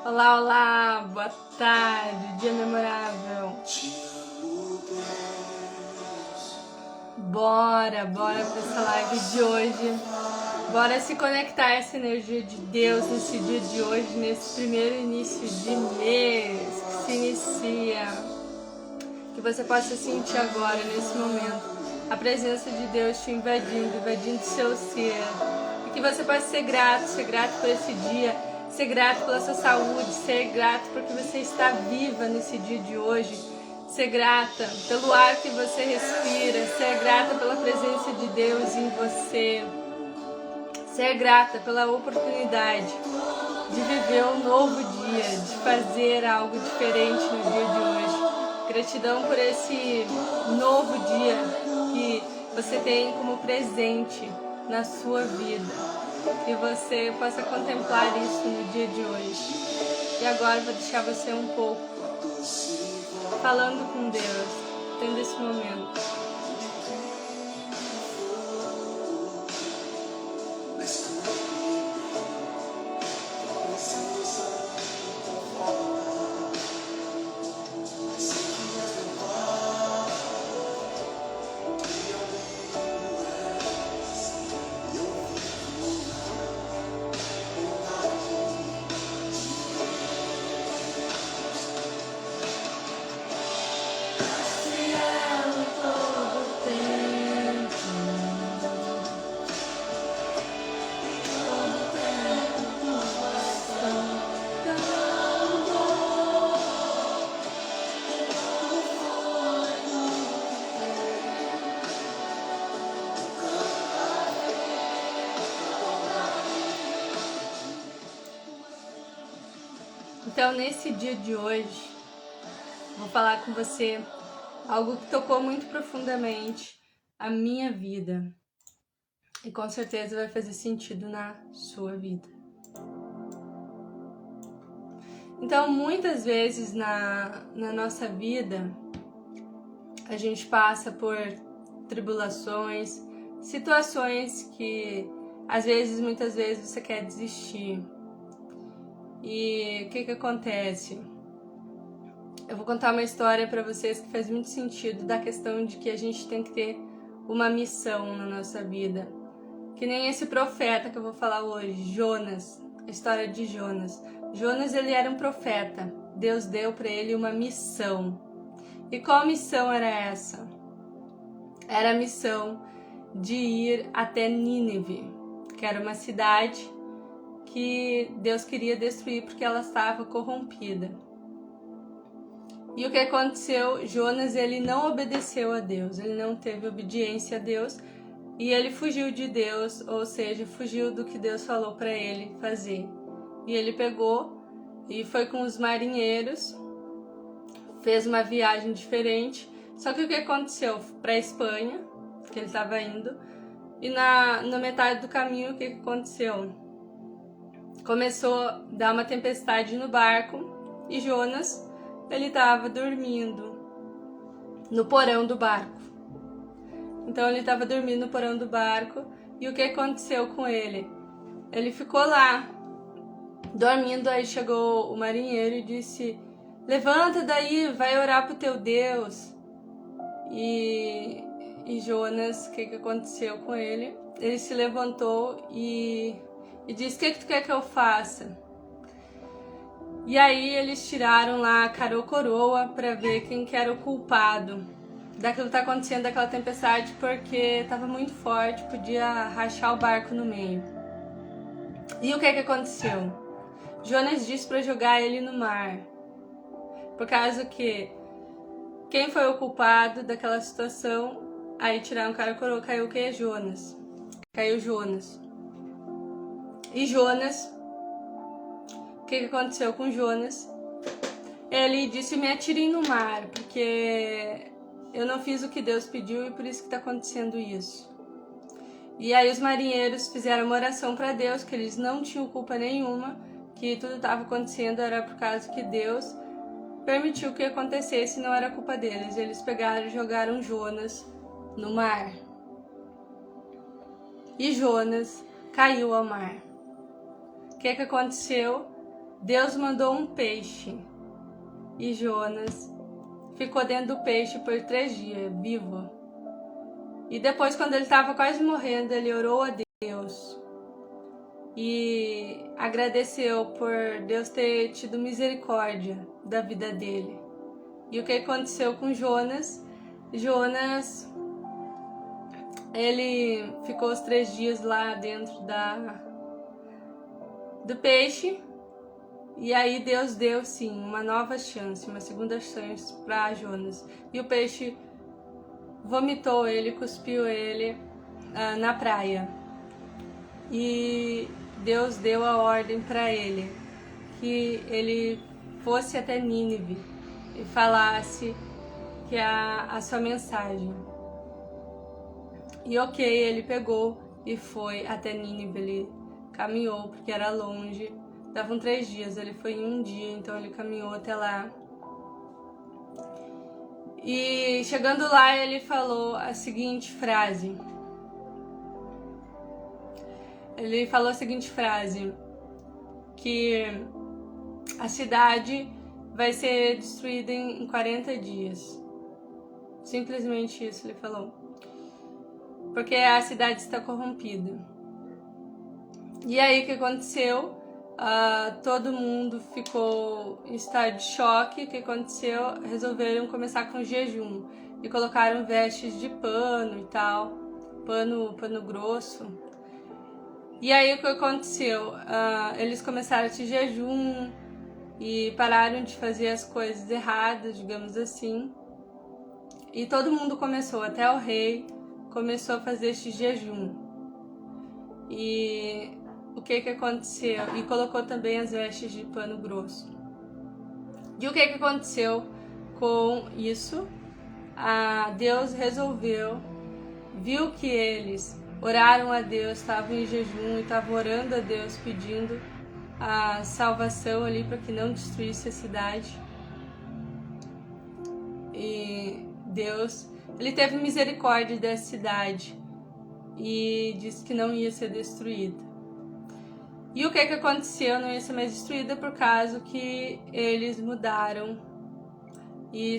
Olá, olá, boa tarde, dia memorável. Bora para essa live de hoje. Bora se conectar a essa energia de Deus nesse dia de hoje, nesse primeiro início de mês que se inicia. Que você possa sentir agora, nesse momento, a presença de Deus te invadindo seu ser. E que você possa ser grato por esse dia, ser grato pela sua saúde, ser grato porque você está viva nesse dia de hoje, ser grata pelo ar que você respira, ser grata pela presença de Deus em você, ser grata pela oportunidade de viver um novo dia, de fazer algo diferente no dia de hoje. Gratidão por esse novo dia que você tem como presente na sua vida. Que você possa contemplar isso no dia de hoje. E agora eu vou deixar você um pouco falando com Deus, tendo esse momento. Então, nesse dia de hoje, vou falar com você algo que tocou muito profundamente a minha vida e com certeza vai fazer sentido na sua vida. Então, muitas vezes na nossa vida, a gente passa por tribulações, situações que muitas vezes você quer desistir. E o que acontece? Eu vou contar uma história para vocês que faz muito sentido da questão de que a gente tem que ter uma missão na nossa vida. Que nem esse profeta que eu vou falar hoje, Jonas, a história de Jonas. Jonas, ele era um profeta. Deus deu para ele uma missão. E qual missão era essa? Era a missão de ir até Nínive, que era uma cidade que Deus queria destruir porque ela estava corrompida. E o que aconteceu? Jonas, ele não obedeceu a Deus, ele não teve obediência a Deus e ele fugiu de Deus, ou seja, fugiu do que Deus falou para ele fazer. E ele pegou e foi com os marinheiros, fez uma viagem diferente. Só que o que aconteceu? Para a Espanha, que ele estava indo, e na metade do caminho, o que aconteceu? Começou a dar uma tempestade no barco e Jonas, ele estava dormindo no porão do barco. Então ele estava dormindo no porão do barco e o que aconteceu com ele? Ele ficou lá, dormindo, aí chegou o marinheiro e disse: levanta daí, vai orar pro teu Deus. E Jonas, o que aconteceu com ele? Ele se levantou e disse: o que tu quer que eu faça? E aí eles tiraram lá a cara ou coroa para ver quem que era o culpado daquilo que tá acontecendo, daquela tempestade, porque estava muito forte, podia rachar o barco no meio. E o que aconteceu? Jonas disse para jogar ele no mar, por causa que quem foi o culpado daquela situação? Aí tiraram o cara ou coroa, caiu o que? Jonas. Caiu Jonas. E Jonas, o que aconteceu com Jonas? Ele disse: me atirem no mar, porque eu não fiz o que Deus pediu e por isso que está acontecendo isso. E aí os marinheiros fizeram uma oração para Deus, que eles não tinham culpa nenhuma, que tudo estava acontecendo era por causa que Deus permitiu que acontecesse, não era culpa deles. Eles pegaram e jogaram Jonas no mar. E Jonas caiu ao mar. O que aconteceu? Deus mandou um peixe e Jonas ficou dentro do peixe por 3 dias, vivo. E depois, quando ele estava quase morrendo, ele orou a Deus e agradeceu por Deus ter tido misericórdia da vida dele. E o que aconteceu com Jonas? Jonas, ele ficou os 3 dias lá dentro do peixe. E aí Deus deu, sim, uma nova chance, uma segunda chance para Jonas. E o peixe vomitou ele, cuspiu ele na praia. E Deus deu a ordem para ele que ele fosse até Nínive e falasse que a sua mensagem. E ok, ele pegou e foi até Nínive, ele caminhou porque era longe. Davam 3 dias, ele foi em um dia, então ele caminhou até lá. E chegando lá, ele falou a seguinte frase. Ele falou a seguinte frase, que a cidade vai ser destruída em 40 dias. Simplesmente isso ele falou. Porque a cidade está corrompida. E aí o que aconteceu? Todo mundo ficou em estado de choque. O que aconteceu? Resolveram começar com jejum e colocaram vestes de pano e tal, pano grosso. E aí o que aconteceu? Eles começaram esse jejum e pararam de fazer as coisas erradas, digamos assim. E todo mundo começou, até o rei começou a fazer esse jejum. E o que aconteceu? E colocou também as vestes de pano grosso. E o que aconteceu com isso? Deus resolveu, viu que eles oraram a Deus, estavam em jejum e estavam orando a Deus, pedindo a salvação ali para que não destruísse a cidade. E Deus, ele teve misericórdia dessa cidade e disse que não ia ser destruída. E o que aconteceu? Não ia ser mais destruída por causa que eles mudaram e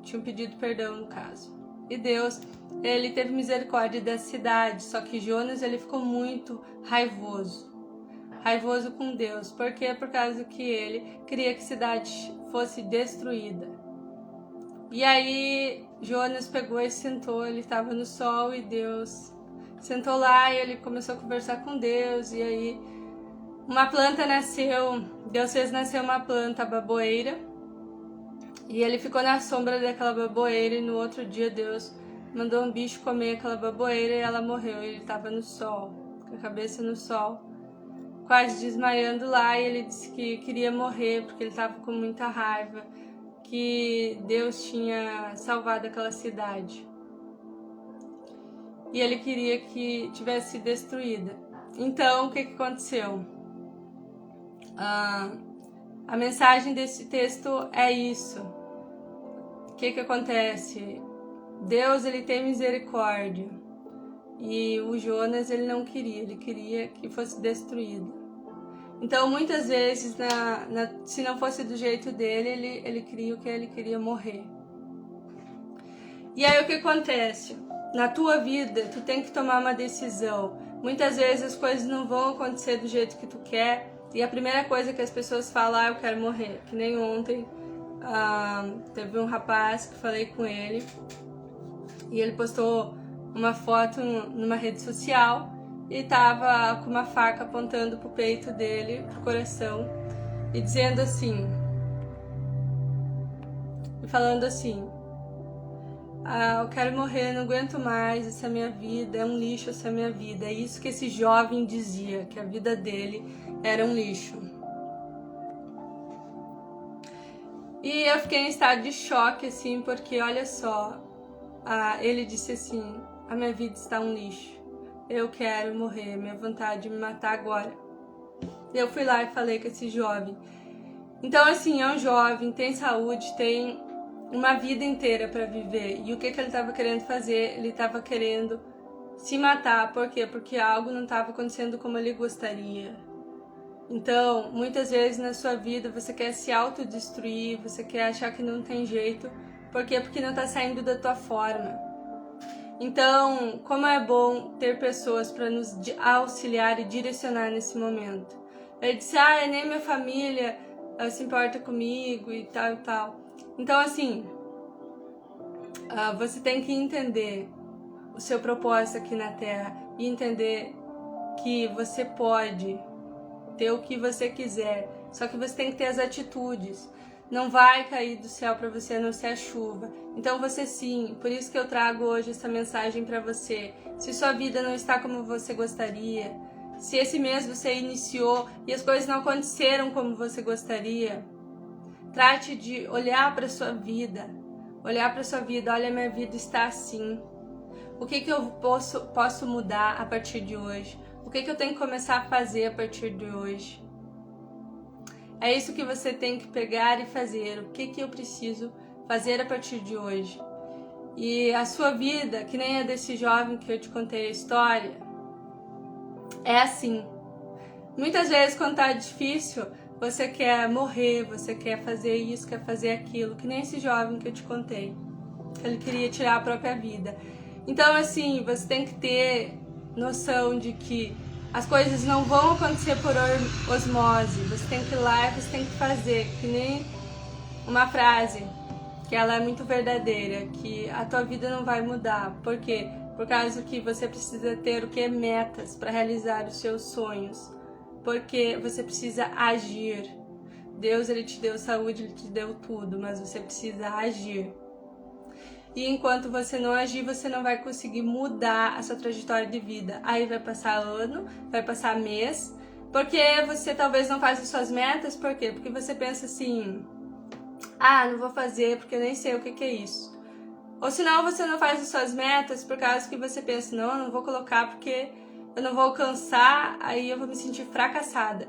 tinham pedido perdão no caso. E Deus, ele teve misericórdia da cidade, só que Jonas, ele ficou muito raivoso com Deus. Por quê? Por causa que ele queria que a cidade fosse destruída. E aí Jonas pegou e sentou, ele estava no sol e Deus sentou lá e ele começou a conversar com Deus. E aí uma planta nasceu, Deus fez nascer uma planta, a baboeira, e ele ficou na sombra daquela baboeira. E no outro dia Deus mandou um bicho comer aquela baboeira e ela morreu. Ele estava no sol, com a cabeça no sol, quase desmaiando lá. E ele disse que queria morrer porque ele estava com muita raiva, que Deus tinha salvado aquela cidade. E ele queria que tivesse sido destruída. Então, o que aconteceu? A mensagem desse texto é isso. O que acontece? Deus, ele tem misericórdia. E o Jonas, ele não queria, ele queria que fosse destruído. Então, muitas vezes, se não fosse do jeito dele, ele queria o que ele queria, morrer. E aí, o que acontece? Na tua vida, tu tem que tomar uma decisão. Muitas vezes as coisas não vão acontecer do jeito que tu quer. E a primeira coisa que as pessoas falam, eu quero morrer. Que nem ontem, teve um rapaz que falei com ele. E ele postou uma foto numa rede social. E tava com uma faca apontando pro peito dele, pro coração. E dizendo assim... E falando assim... eu quero morrer, não aguento mais, essa é minha vida, é um lixo essa minha vida. É isso que esse jovem dizia, que a vida dele era um lixo. E eu fiquei em estado de choque, assim, porque olha só, ele disse assim, a minha vida está um lixo, eu quero morrer, minha vontade de me matar agora. Eu fui lá e falei com esse jovem. Então, assim, é um jovem, tem saúde, tem uma vida inteira para viver. E o que ele estava querendo fazer? Ele estava querendo se matar. Por quê? Porque algo não estava acontecendo como ele gostaria. Então, muitas vezes na sua vida você quer se autodestruir, você quer achar que não tem jeito. Por quê? Porque não está saindo da tua forma. Então, como é bom ter pessoas para nos auxiliar e direcionar nesse momento. Ele disse, nem minha família se importa comigo e tal e tal. Então, assim, você tem que entender o seu propósito aqui na Terra e entender que você pode ter o que você quiser, só que você tem que ter as atitudes. Não vai cair do céu para você a não ser a chuva. Então você sim, por isso que eu trago hoje essa mensagem para você. Se sua vida não está como você gostaria, se esse mês você iniciou e as coisas não aconteceram como você gostaria, trate de olhar para sua vida. Olhar para sua vida, olha, minha vida está assim. O que eu posso mudar a partir de hoje? O que eu tenho que começar a fazer a partir de hoje? É isso que você tem que pegar e fazer. O que eu preciso fazer a partir de hoje? E a sua vida, que nem a desse jovem que eu te contei a história, é assim. Muitas vezes, quando tá difícil, você quer morrer, você quer fazer isso, quer fazer aquilo, que nem esse jovem que eu te contei. Ele queria tirar a própria vida. Então, assim, você tem que ter noção de que as coisas não vão acontecer por osmose. Você tem que ir lá e você tem que fazer. Que nem uma frase, que ela é muito verdadeira, que a tua vida não vai mudar. Por quê? Por causa que você precisa ter o que? Metas para realizar os seus sonhos. Porque você precisa agir. Deus, Ele te deu saúde, Ele te deu tudo, mas você precisa agir. E enquanto você não agir, você não vai conseguir mudar a sua trajetória de vida. Aí vai passar ano, vai passar mês, porque você talvez não faça suas metas. Por quê? Porque você pensa assim, não vou fazer porque eu nem sei o que é isso. Ou senão você não faz as suas metas por causa que você pensa, não, eu não vou colocar porque eu não vou alcançar, aí eu vou me sentir fracassada.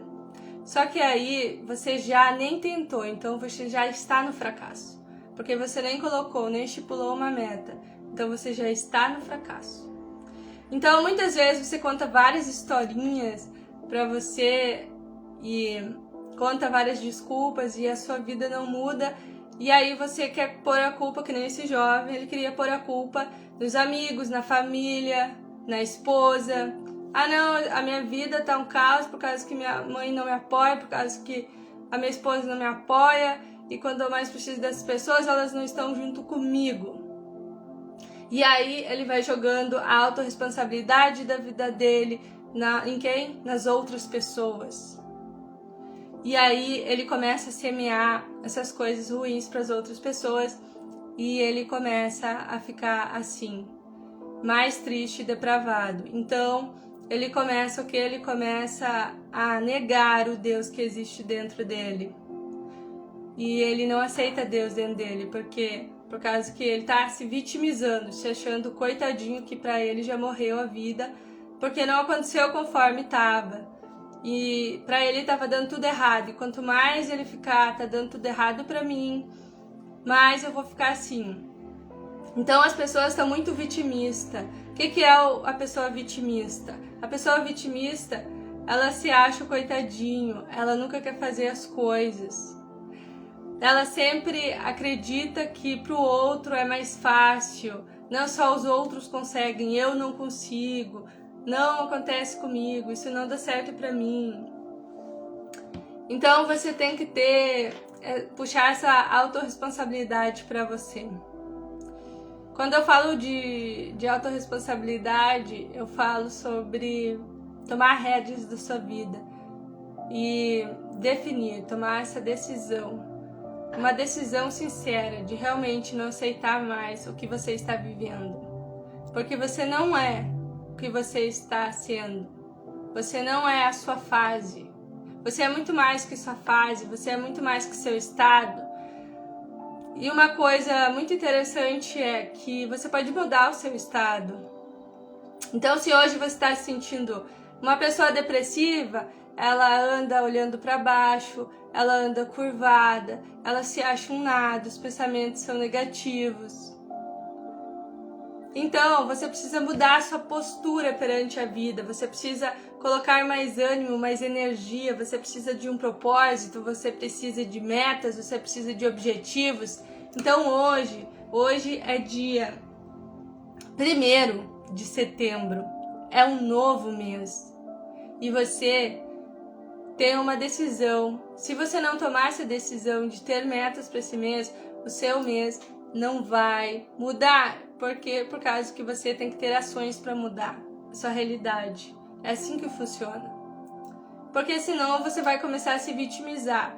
Só que aí você já nem tentou, então você já está no fracasso. Porque você nem colocou, nem estipulou uma meta. Então você já está no fracasso. Então muitas vezes você conta várias historinhas pra você e conta várias desculpas e a sua vida não muda. E aí você quer pôr a culpa, que nem esse jovem, ele queria pôr a culpa nos amigos, na família, na esposa. Não, a minha vida tá um caos por causa que minha mãe não me apoia, por causa que a minha esposa não me apoia. E quando eu mais preciso dessas pessoas, elas não estão junto comigo. E aí ele vai jogando a autorresponsabilidade da vida dele em quem? Nas outras pessoas. E aí ele começa a semear essas coisas ruins para as outras pessoas e ele começa a ficar assim, mais triste e depravado. Então ele começa o que? Ele começa a negar o Deus que existe dentro dele. E ele não aceita Deus dentro dele, por causa que ele tá se vitimizando, se achando coitadinho que pra ele já morreu a vida, porque não aconteceu conforme tava. E pra ele tava dando tudo errado, e quanto mais ele ficar, tá dando tudo errado pra mim, mais eu vou ficar assim. Então as pessoas estão muito vitimistas. O que é a pessoa vitimista? A pessoa vitimista, ela se acha o coitadinho, ela nunca quer fazer as coisas. Ela sempre acredita que pro outro é mais fácil, não só os outros conseguem, eu não consigo, não acontece comigo, isso não dá certo pra mim. Então você tem que puxar essa autorresponsabilidade pra você. Quando eu falo de autorresponsabilidade, eu falo sobre tomar rédeas da sua vida e definir, tomar essa decisão. Uma decisão sincera de realmente não aceitar mais o que você está vivendo. Porque você não é o que você está sendo. Você não é a sua fase. Você é muito mais que sua fase, você é muito mais que seu estado. E uma coisa muito interessante é que você pode mudar o seu estado. Então, se hoje você está se sentindo uma pessoa depressiva, ela anda olhando para baixo, ela anda curvada, ela se acha um nada, os pensamentos são negativos. Então, você precisa mudar a sua postura perante a vida, você precisa colocar mais ânimo, mais energia, você precisa de um propósito, você precisa de metas, você precisa de objetivos. Então hoje é dia 1º de setembro, é um novo mês. E você tem uma decisão. Se você não tomar essa decisão de ter metas para esse mês, o seu mês não vai mudar. Porque por causa que você tem que ter ações para mudar a sua realidade. É assim que funciona. Porque senão você vai começar a se vitimizar.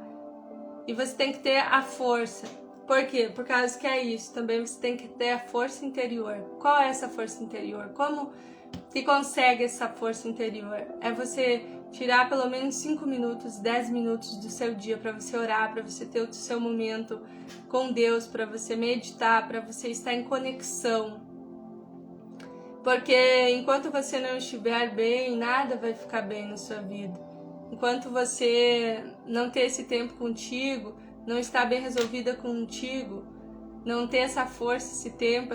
E você tem que ter a força. Por quê? Por causa que é isso. Também você tem que ter a força interior. Qual é essa força interior? Como que consegue essa força interior? É você tirar pelo menos 5 minutos, 10 minutos do seu dia para você orar, para você ter o seu momento com Deus, para você meditar, para você estar em conexão. Porque enquanto você não estiver bem, nada vai ficar bem na sua vida. Enquanto você não ter esse tempo contigo, não estar bem resolvida contigo, não ter essa força, esse tempo,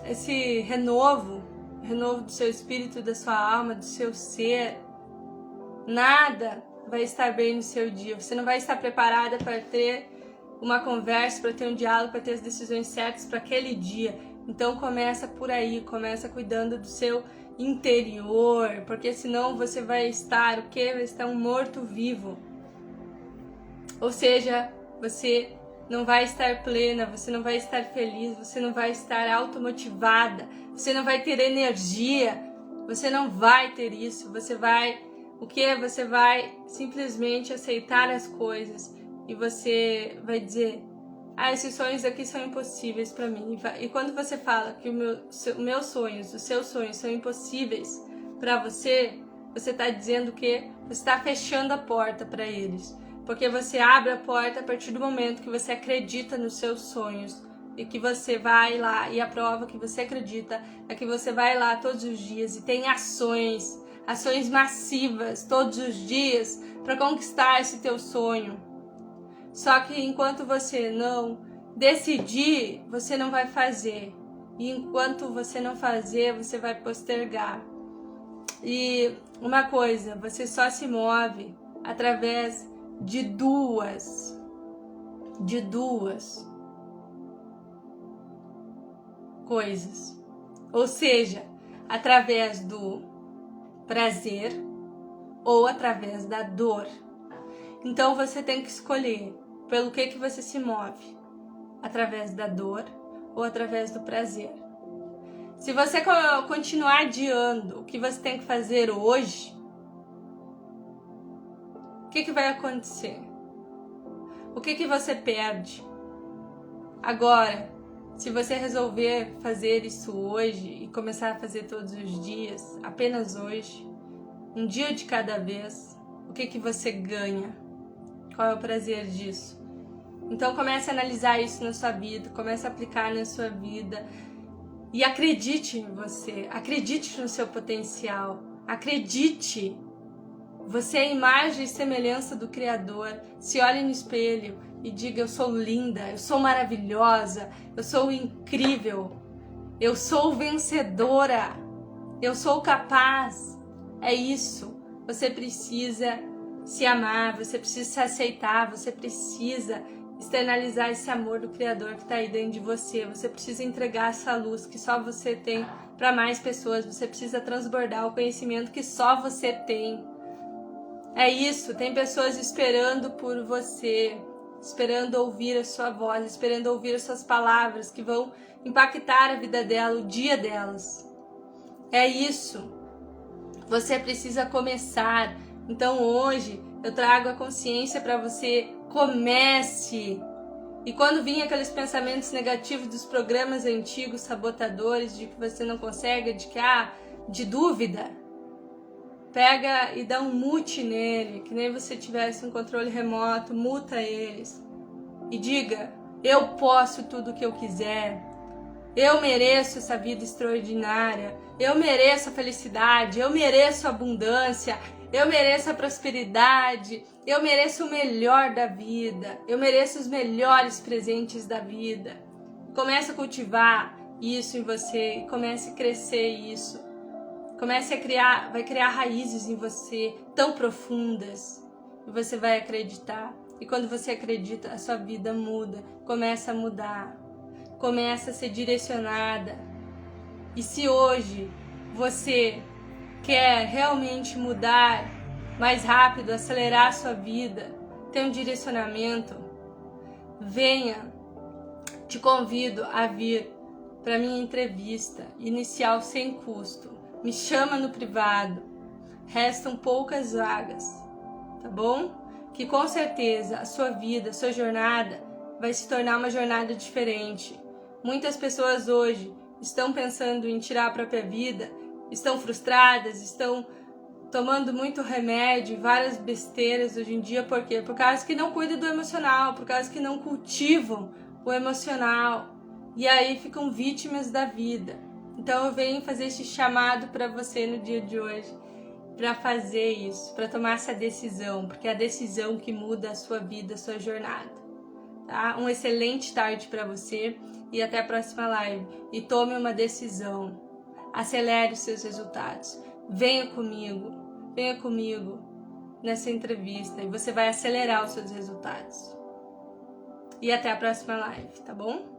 esse renovo do seu espírito, da sua alma, do seu ser, nada vai estar bem no seu dia. Você não vai estar preparada para ter uma conversa, para ter um diálogo, para ter as decisões certas para aquele dia. Então começa por aí, começa cuidando do seu interior, porque senão você vai estar o quê? Vai estar um morto-vivo. Ou seja, você não vai estar plena, você não vai estar feliz, você não vai estar automotivada, você não vai ter energia, você não vai ter isso, você vai, o quê? Você vai simplesmente aceitar as coisas e você vai dizer, esses sonhos aqui são impossíveis para mim. E quando você fala que os seus sonhos são impossíveis para você, você está dizendo que você está fechando a porta para eles. Porque você abre a porta a partir do momento que você acredita nos seus sonhos e que você vai lá, e a prova que você acredita é que você vai lá todos os dias e tem ações massivas todos os dias para conquistar esse teu sonho. Só que enquanto você não decidir, você não vai fazer. E enquanto você não fazer, você vai postergar. E uma coisa, você só se move através de duas coisas. Ou seja, através do prazer ou através da dor. Então você tem que escolher pelo que você se move, através da dor ou através do prazer. Se você continuar adiando o que você tem que fazer hoje, o que vai acontecer? O que você perde? Agora, se você resolver fazer isso hoje e começar a fazer todos os dias, apenas hoje, um dia de cada vez, o que você ganha? Qual é o prazer disso? Então comece a analisar isso na sua vida, comece a aplicar na sua vida e acredite em você, acredite no seu potencial, acredite. Você é a imagem e semelhança do Criador. Se olhe no espelho e diga, eu sou linda, eu sou maravilhosa, eu sou incrível, eu sou vencedora, eu sou capaz. É isso. Você precisa se amar, você precisa se aceitar, você precisa externalizar esse amor do Criador que está aí dentro de você. Você precisa entregar essa luz que só você tem para mais pessoas. Você precisa transbordar o conhecimento que só você tem. É isso, tem pessoas esperando por você, esperando ouvir a sua voz, esperando ouvir as suas palavras que vão impactar a vida dela, o dia delas. É isso. Você precisa começar. Então hoje eu trago a consciência para você, comece. E quando vinha aqueles pensamentos negativos dos programas antigos, sabotadores, de que você não consegue, de dúvida, pega e dá um mute nele, que nem você tivesse um controle remoto, muta eles. E diga, eu posso tudo o que eu quiser. Eu mereço essa vida extraordinária. Eu mereço a felicidade. Eu mereço a abundância. Eu mereço a prosperidade. Eu mereço o melhor da vida. Eu mereço os melhores presentes da vida. Comece a cultivar isso em você e comece a crescer isso. vai criar raízes em você tão profundas e você vai acreditar. E quando você acredita, a sua vida muda, começa a mudar, começa a ser direcionada. E se hoje você quer realmente mudar mais rápido, acelerar a sua vida, ter um direcionamento, venha, te convido a vir para minha entrevista inicial sem custo. Me chama no privado, restam poucas vagas, tá bom? Que com certeza a sua vida, a sua jornada vai se tornar uma jornada diferente. Muitas pessoas hoje estão pensando em tirar a própria vida, estão frustradas, estão tomando muito remédio, várias besteiras hoje em dia, por quê? Por causa que não cuidam do emocional, por causa que não cultivam o emocional, e aí ficam vítimas da vida. Então eu venho fazer este chamado para você no dia de hoje, para fazer isso, para tomar essa decisão, porque é a decisão que muda a sua vida, a sua jornada. Tá? Um excelente tarde para você e até a próxima live. E tome uma decisão, acelere os seus resultados. Venha comigo nessa entrevista e você vai acelerar os seus resultados. E até a próxima live, tá bom?